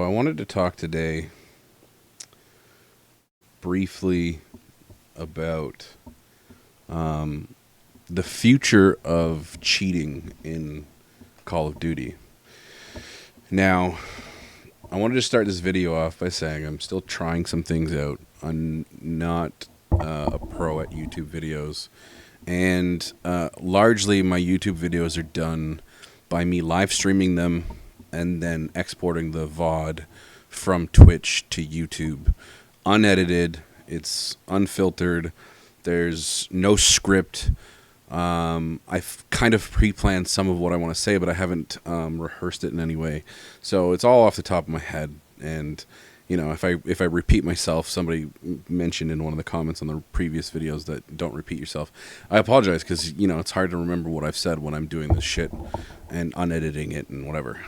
I wanted to talk today briefly about the future of cheating in Call of Duty. Now, I wanted to start this video off by saying I'm still trying some things out. I'm not a pro at YouTube videos, and largely my YouTube videos are done by me live streaming them and then exporting the VOD from Twitch to YouTube. Unedited, it's unfiltered, there's no script. I've kind of pre-planned some of what I want to say, but I haven't rehearsed it in any way. So it's all off the top of my head. And you know, if I repeat myself, somebody mentioned in one of the comments on the previous videos that don't repeat yourself. I apologize because you know it's hard to remember what I've said when I'm doing this shit and unediting it and whatever.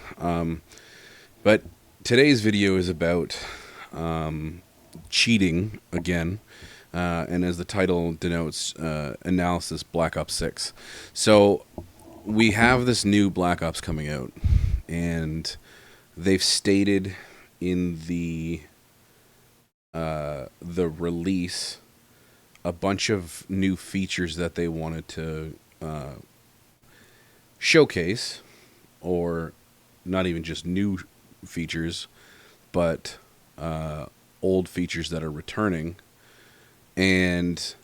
But today's video is about cheating again. And as the title denotes, analysis Black Ops 6. So we have this new Black Ops coming out, and they've stated in the release a bunch of new features that they wanted to showcase, or not even just new features, but old features that are returning. And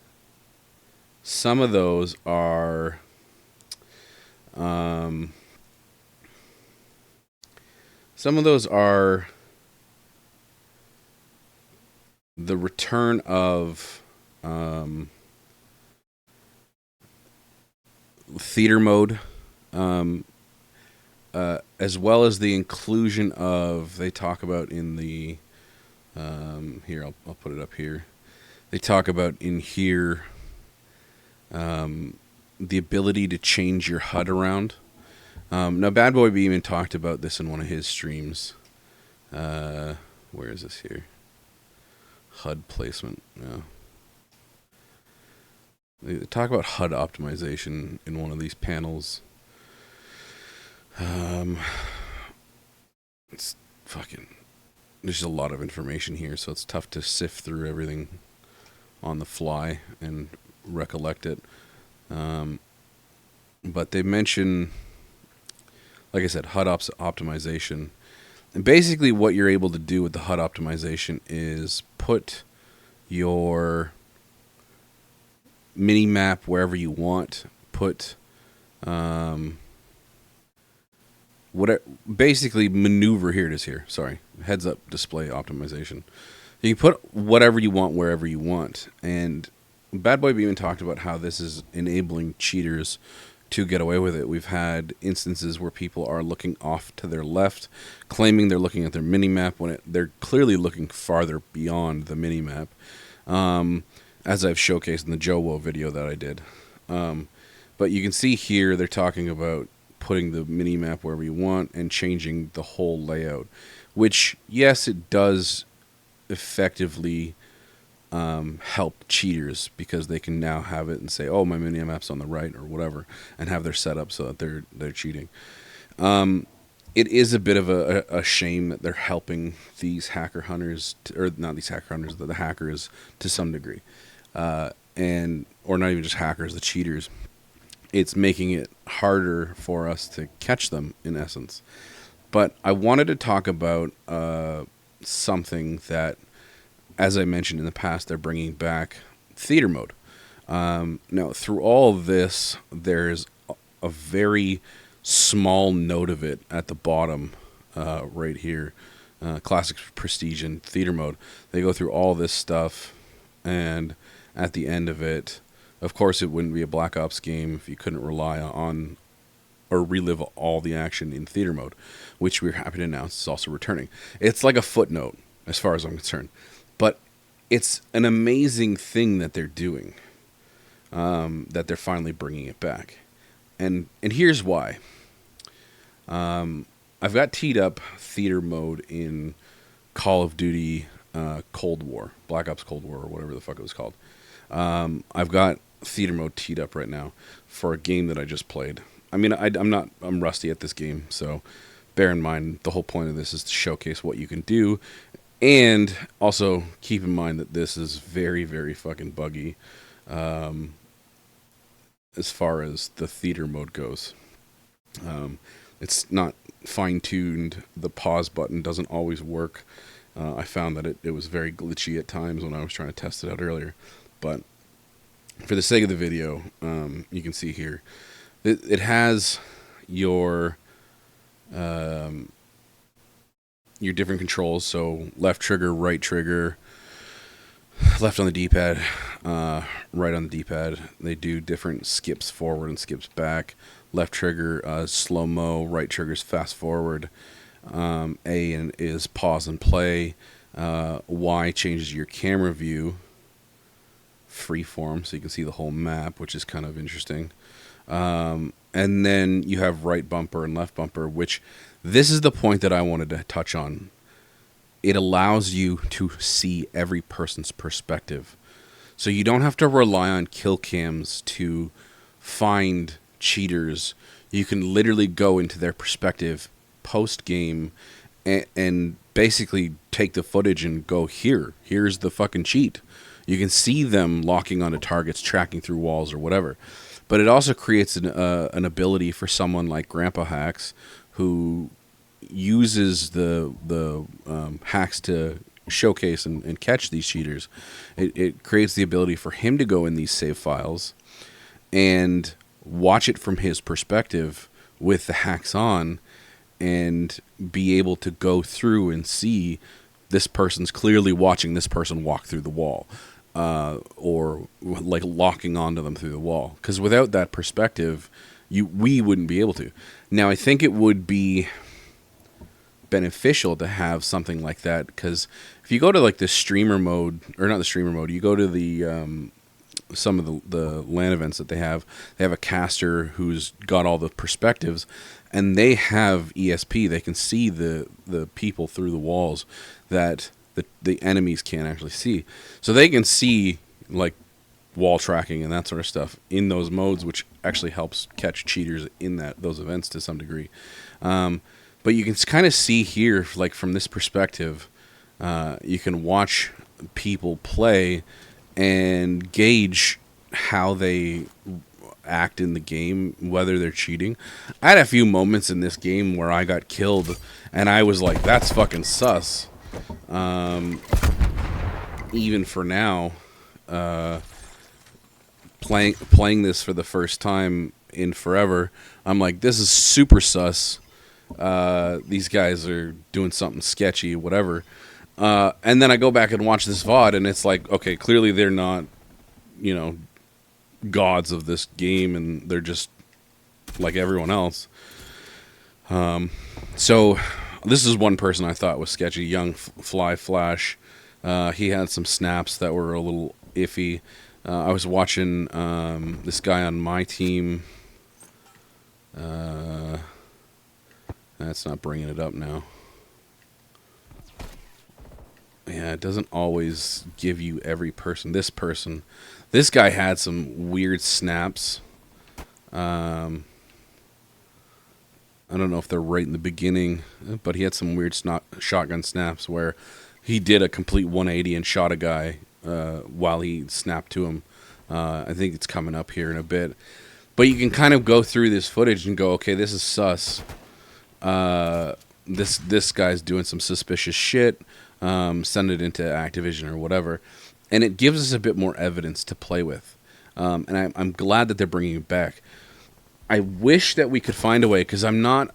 some of those are the return of theater mode, as well as the inclusion of, they talk about in the here, I'll put it up here. They talk about in here the ability to change your HUD around. Now, Bad Boy B even talked about this in one of his streams. Where is this here? HUD placement. Yeah. They talk about HUD optimization in one of these panels. It's fucking... There's a lot of information here, so it's tough to sift through everything on the fly and recollect it. But they mention, like I said, HUD optimization. And basically what you're able to do with the HUD optimization is put your mini map wherever you want. Put basically maneuver, here it is here. Sorry. Heads up display optimization. You can put whatever you want wherever you want. And Bad Boy even talked about how this is enabling cheaters to get away with it. We've had instances where people are looking off to their left, claiming they're looking at their minimap when they're clearly looking farther beyond the minimap, as I've showcased in the Jowo video that I did. But you can see here they're talking about putting the minimap wherever you want and changing the whole layout, which, yes, it does effectively help cheaters, because they can now have it and say, oh, my minimap's on the right or whatever, and have their setup so that they're cheating. It is a bit of a shame that they're helping these hacker hunters, or not these hacker hunters, the hackers to some degree, or not even just hackers, the cheaters. It's making it harder for us to catch them, in essence. But I wanted to talk about something that, as I mentioned in the past, they're bringing back theater mode. Now, through all of this, there's a very small note of it at the bottom right here. Classic, Prestige, and theater mode. They go through all this stuff, and at the end of it, of course, it wouldn't be a Black Ops game if you couldn't rely on or relive all the action in theater mode, which we're happy to announce is also returning. It's like a footnote as far as I'm concerned, but it's an amazing thing that they're doing, that they're finally bringing it back. And here's why. I've got teed up theater mode in Call of Duty Cold War, Black Ops Cold War, or whatever the fuck it was called. I've got theater mode teed up right now for a game that I just played. I mean, I'm rusty at this game, so, bear in mind the whole point of this is to showcase what you can do, and also keep in mind that this is very, very fucking buggy as far as the theater mode goes. It's not fine-tuned. The pause button doesn't always work. I found that it was very glitchy at times when I was trying to test it out earlier. But for the sake of the video, you can see here, it has your different controls. So left trigger, right trigger, left on the D-pad, right on the D-pad. They do different skips forward and skips back. Left trigger, slow-mo. Right trigger's fast forward. A is pause and play. Y changes your camera view. Freeform, so you can see the whole map, which is kind of interesting. And then you have right bumper and left bumper, which this is the point that I wanted to touch on. It allows you to see every person's perspective. So you don't have to rely on kill cams to find cheaters. You can literally go into their perspective post-game and basically take the footage and go, here's the fucking cheat. You can see them locking onto targets, tracking through walls or whatever. But it also creates an ability for someone like Grandpa Hacks, who uses the hacks to showcase and catch these cheaters. It creates the ability for him to go in these save files and watch it from his perspective with the hacks on, and be able to go through and see this person's clearly watching this person walk through the wall, or like locking onto them through the wall. Because without that perspective, we wouldn't be able to. Now, I think it would be beneficial to have something like that, because if you go to like the streamer mode, or not the streamer mode, you go to the some of the LAN events that they have a caster who's got all the perspectives, and they have ESP. They can see the people through the walls that the enemies can't actually see. So they can see like wall tracking and that sort of stuff in those modes, which actually helps catch cheaters in those events to some degree. But you can kind of see here, like from this perspective, you can watch people play and gauge how they act in the game, whether they're cheating. I had a few moments in this game where I got killed, and I was like, that's fucking sus. Even for now, playing this for the first time in forever, I'm like, this is super sus. These guys are doing something sketchy, whatever. And then I go back and watch this VOD, and it's like, okay, clearly they're not, gods of this game, and they're just like everyone else. So this is one person I thought was sketchy, Young Fly Flash. He had some snaps that were a little iffy. I was watching this guy on my team. That's not bringing it up now. Yeah, it doesn't always give you every person. This guy had some weird snaps. I don't know if they're right in the beginning, but he had some weird shotgun snaps where he did a complete 180 and shot a guy while he snapped to him. I think it's coming up here in a bit. But you can kind of go through this footage and go, okay, this is sus. This guy's doing some suspicious shit. Send it into Activision or whatever, and it gives us a bit more evidence to play with. And I'm glad that they're bringing it back. I wish that we could find a way, because I'm not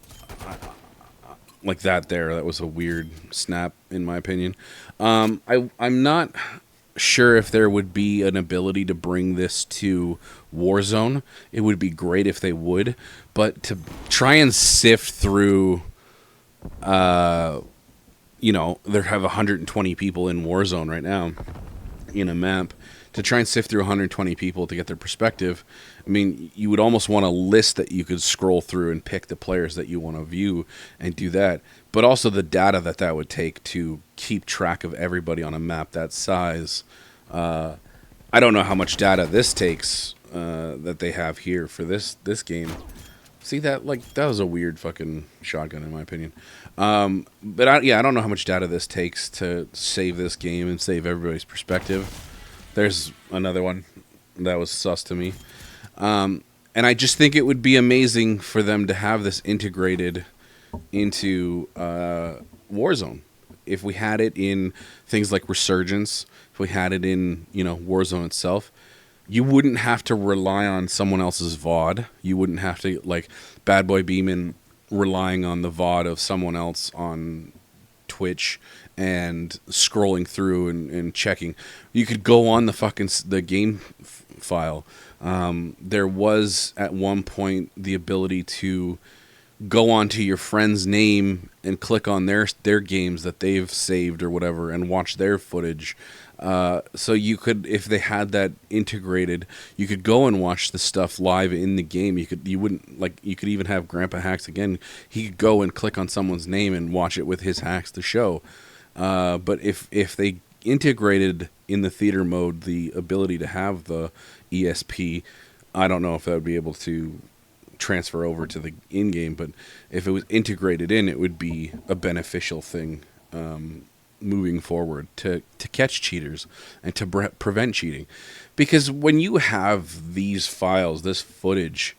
like that. That was a weird snap, in my opinion. I'm not sure if there would be an ability to bring this to Warzone. It would be great if they would, but to try and sift through, there have 120 people in Warzone right now in a map. To try and sift through 120 people to get their perspective, I mean, you would almost want a list that you could scroll through and pick the players that you want to view and do that. But also the data that would take to keep track of everybody on a map that size. I don't know how much data this takes that they have here for this game. See that, like, that was a weird fucking shotgun in my opinion. But I don't know how much data this takes to save this game and save everybody's perspective. There's another one that was sus to me. And I just think it would be amazing for them to have this integrated into Warzone. If we had it in things like Resurgence, if we had it in, Warzone itself, you wouldn't have to rely on someone else's VOD. You wouldn't have to, like, Bad Boy Beeman relying on the VOD of someone else on Twitch and scrolling through and checking. You could go on the game file. There was at one point the ability to go onto your friend's name and click on their games that they've saved or whatever and watch their footage. So you could, if they had that integrated, you could go and watch the stuff live in the game. You could even have Grandpa Hacks again. He could go and click on someone's name and watch it with his hacks to show. But if they integrated in the theater mode the ability to have the ESP, I don't know if that would be able to transfer over to the in-game, but if it was integrated in, it would be a beneficial thing moving forward to catch cheaters and to prevent cheating. Because when you have these files, this footage,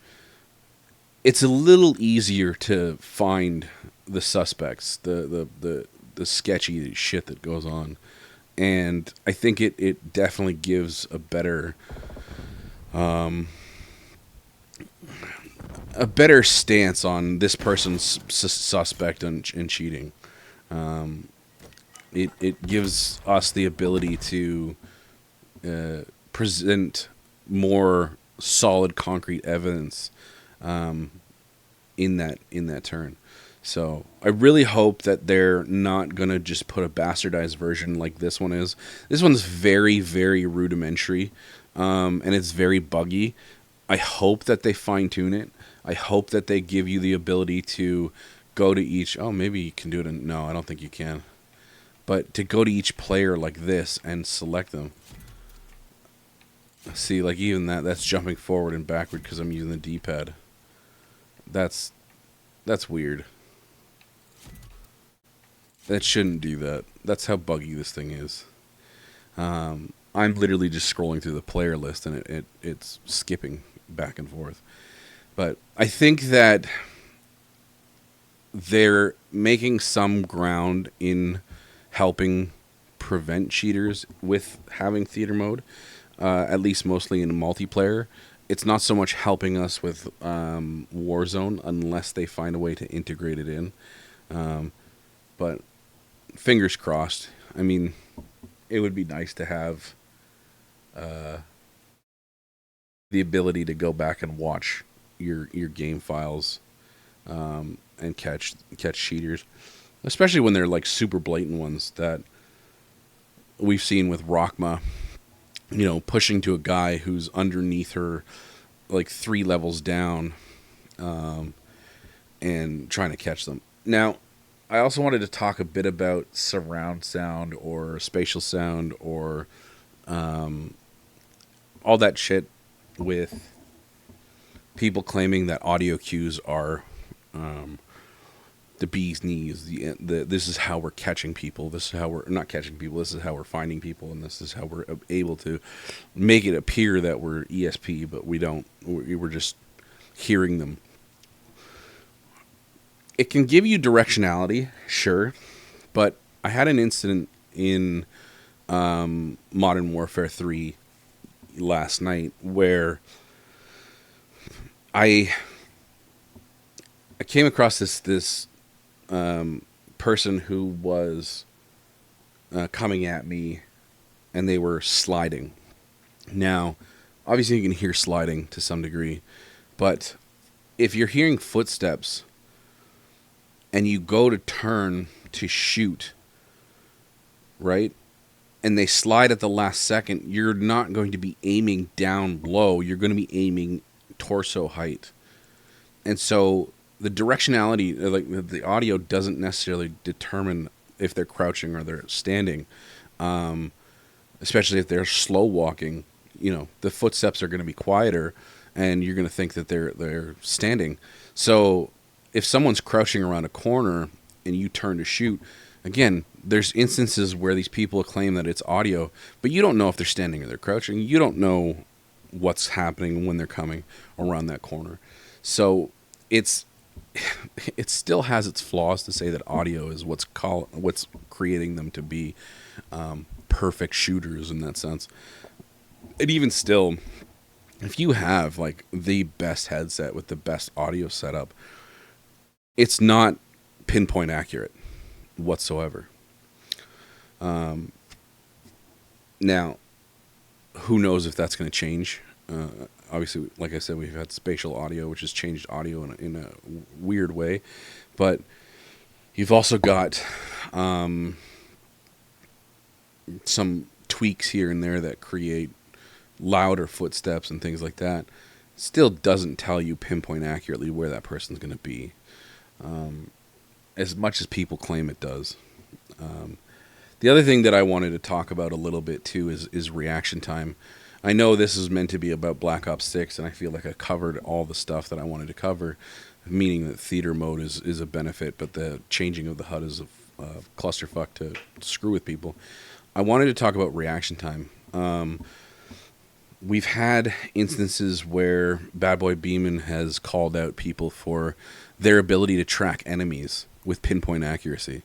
it's a little easier to find the suspects, the sketchy shit that goes on. And I think it definitely gives a better stance on this person's suspect in cheating. It gives us the ability to present more solid, concrete evidence in that turn. So I really hope that they're not gonna just put a bastardized version like this one is. This one's very, very rudimentary, and it's very buggy. I hope that they fine tune it. I hope that they give you the ability to go to each. Oh, maybe you can do it. No, I don't think you can. But to go to each player like this and select them. See, like even that's jumping forward and backward because I'm using the D-pad. That's weird. That shouldn't do that. That's how buggy this thing is. I'm literally just scrolling through the player list and it's skipping back and forth. But I think that they're making some ground in helping prevent cheaters with having theater mode, at least mostly in multiplayer. It's not so much helping us with Warzone unless they find a way to integrate it in. But fingers crossed. I mean, it would be nice to have the ability to go back and watch your game files and catch cheaters, especially when they're like super blatant ones that we've seen with Rockma, pushing to a guy who's underneath her like 3 levels down and trying to catch them. Now, I also wanted to talk a bit about surround sound or spatial sound or all that shit with people claiming that audio cues are the bee's knees. This is how we're catching people. This is how we're not catching people. This is how we're finding people, and this is how we're able to make it appear that we're ESP, but we don't. We're just hearing them. It can give you directionality, sure, but I had an incident in Modern Warfare 3 last night where I came across this person who was coming at me, and they were sliding. Now, obviously you can hear sliding to some degree, but if you're hearing footsteps and you go to turn to shoot, right, and they slide at the last second, you're not going to be aiming down low. You're going to be aiming torso height. And so the directionality, like the audio, doesn't necessarily determine if they're crouching or they're standing, especially if they're slow walking. The footsteps are going to be quieter, and you're going to think that they're standing. So if someone's crouching around a corner and you turn to shoot, again, there's instances where these people claim that it's audio, but you don't know if they're standing or they're crouching. You don't know what's happening when they're coming around that corner. So it's it still has its flaws to say that audio is what's creating them to be perfect shooters in that sense. And even still, if you have like the best headset with the best audio setup, it's not pinpoint accurate whatsoever. Now, who knows if that's going to change? Obviously, like I said, we've had spatial audio, which has changed audio in a weird way. But you've also got some tweaks here and there that create louder footsteps and things like that. Still doesn't tell you pinpoint accurately where that person's going to be, as much as people claim it does. The other thing that I wanted to talk about a little bit too is reaction time. I know this is meant to be about Black Ops 6, and I feel like I covered all the stuff that I wanted to cover, meaning that theater mode is a benefit, but the changing of the HUD is a clusterfuck to screw with people. I wanted to talk about reaction time. We've had instances where Bad Boy Beeman has called out people for their ability to track enemies with pinpoint accuracy.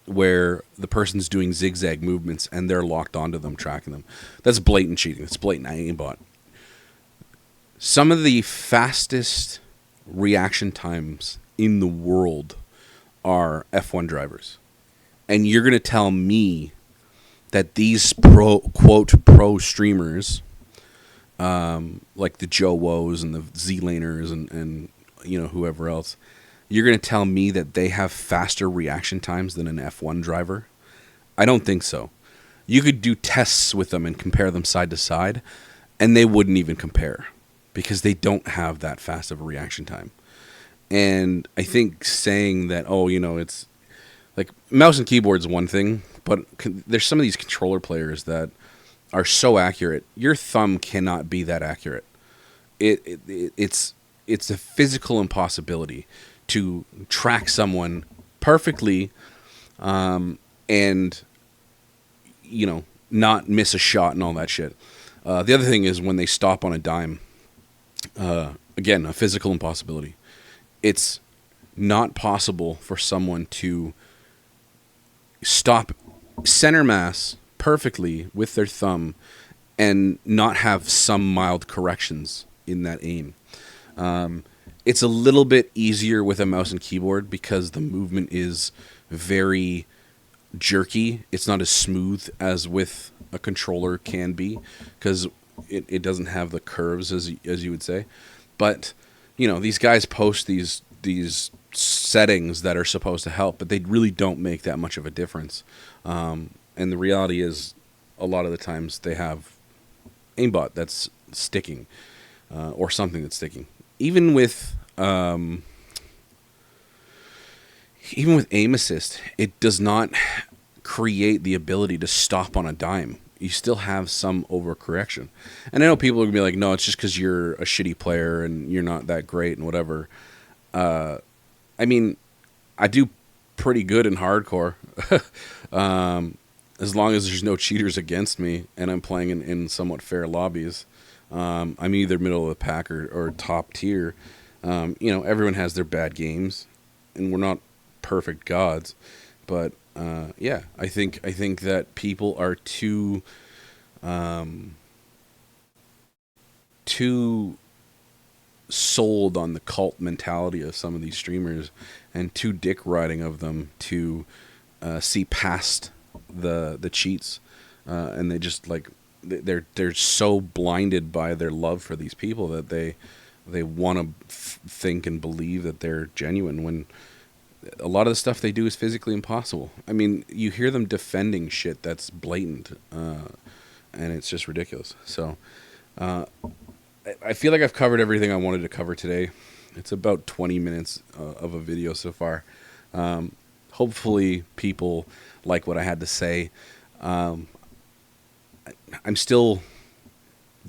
Where the person's doing zigzag movements and they're locked onto them, tracking them. That's blatant cheating. That's blatant aimbot. Some of the fastest reaction times in the world are F1 drivers. And you're going to tell me that these pro streamers, like the Joe Woes and the Z-Laners and you know, whoever else, you're going to tell me that they have faster reaction times than an F1 driver? I don't think so. You could do tests with them and compare them side to side, and they wouldn't even compare because they don't have that fast of a reaction time. And I think saying that, oh, you know, it's like mouse and keyboard is one thing, but there's some of these controller players that are so accurate. Your thumb cannot be that accurate. It's a physical impossibility to track someone perfectly, and, you know, not miss a shot and all that shit. The other thing is when they stop on a dime, again, a physical impossibility. It's not possible for someone to stop center mass perfectly with their thumb and not have some mild corrections in that aim. It's a little bit easier with a mouse and keyboard because the movement is very jerky. It's not as smooth as with a controller can be because it doesn't have the curves as you would say. But, you know, these guys post these settings that are supposed to help, but they really don't make that much of a difference. And the reality is a lot of the times they have aimbot that's sticking, or something that's sticking. Even with aim assist, it does not create the ability to stop on a dime. You still have some overcorrection. And I know people are going to be like, no, it's just because you're a shitty player and you're not that great and whatever. I mean, I do pretty good in hardcore. As long as there's no cheaters against me and I'm playing in somewhat fair lobbies. I'm either middle of the pack or top tier. You know, everyone has their bad games, and we're not perfect gods. But yeah, I think that people are too sold on the cult mentality of some of these streamers, and too dick riding of them to see past the cheats, and they just like. They're so blinded by their love for these people that they want to think and believe that they're genuine when a lot of the stuff they do is physically impossible. I mean, you hear them defending shit that's blatant, and it's just ridiculous. So I feel like I've covered everything I wanted to cover today. It's about 20 minutes of a video so far. Hopefully people like what I had to say. I'm still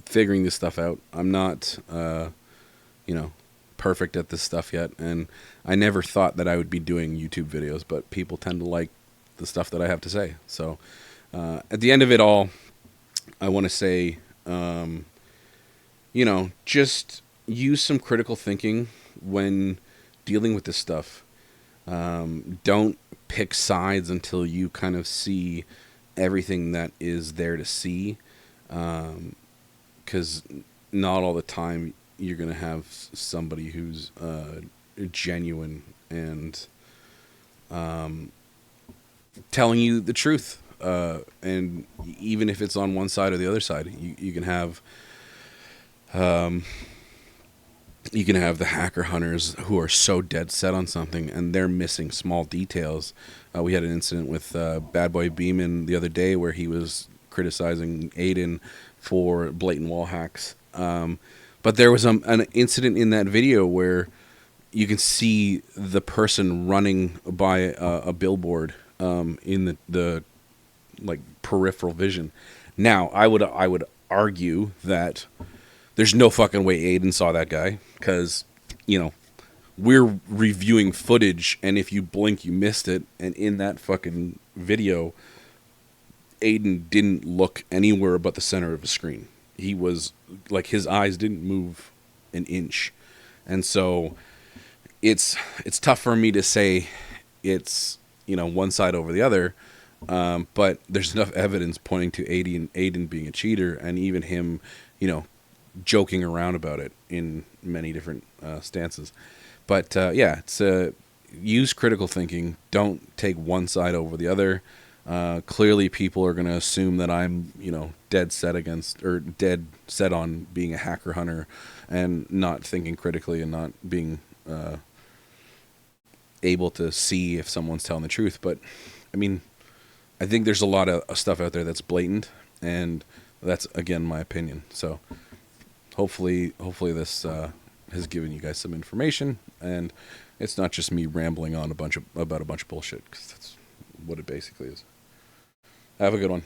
figuring this stuff out. I'm not, you know, perfect at this stuff yet, and I never thought that I would be doing YouTube videos, but people tend to like the stuff that I have to say. So at the end of it all, I want to say, just use some critical thinking when dealing with this stuff. Don't pick sides until you kind of see everything that is there to see, because not all the time you're going to have somebody who's genuine and telling you the truth. And even if it's on one side or the other side, you can have the hacker hunters who are so dead set on something and they're missing small details. We had an incident with Bad Boy Beeman the other day where he was criticizing Aiden for blatant wall hacks. But there was an incident in that video where you can see the person running by a billboard in the like peripheral vision. Now, I would argue that there's no fucking way Aiden saw that guy, because, we're reviewing footage, and if you blink, you missed it. And in that fucking video, Aiden didn't look anywhere but the center of the screen. He was, like, his eyes didn't move an inch. And so it's tough for me to say it's, one side over the other. But there's enough evidence pointing to Aiden being a cheater, and even him, joking around about it in many different stances. But it's use critical thinking. Don't take one side over the other. Clearly, people are going to assume that I'm, dead set on being a hacker hunter, and not thinking critically and not being able to see if someone's telling the truth. But I mean, I think there's a lot of stuff out there that's blatant, and that's, again, my opinion. So hopefully this has given you guys some information, and it's not just me rambling on about a bunch of bullshit, because that's what it basically is. Have a good one.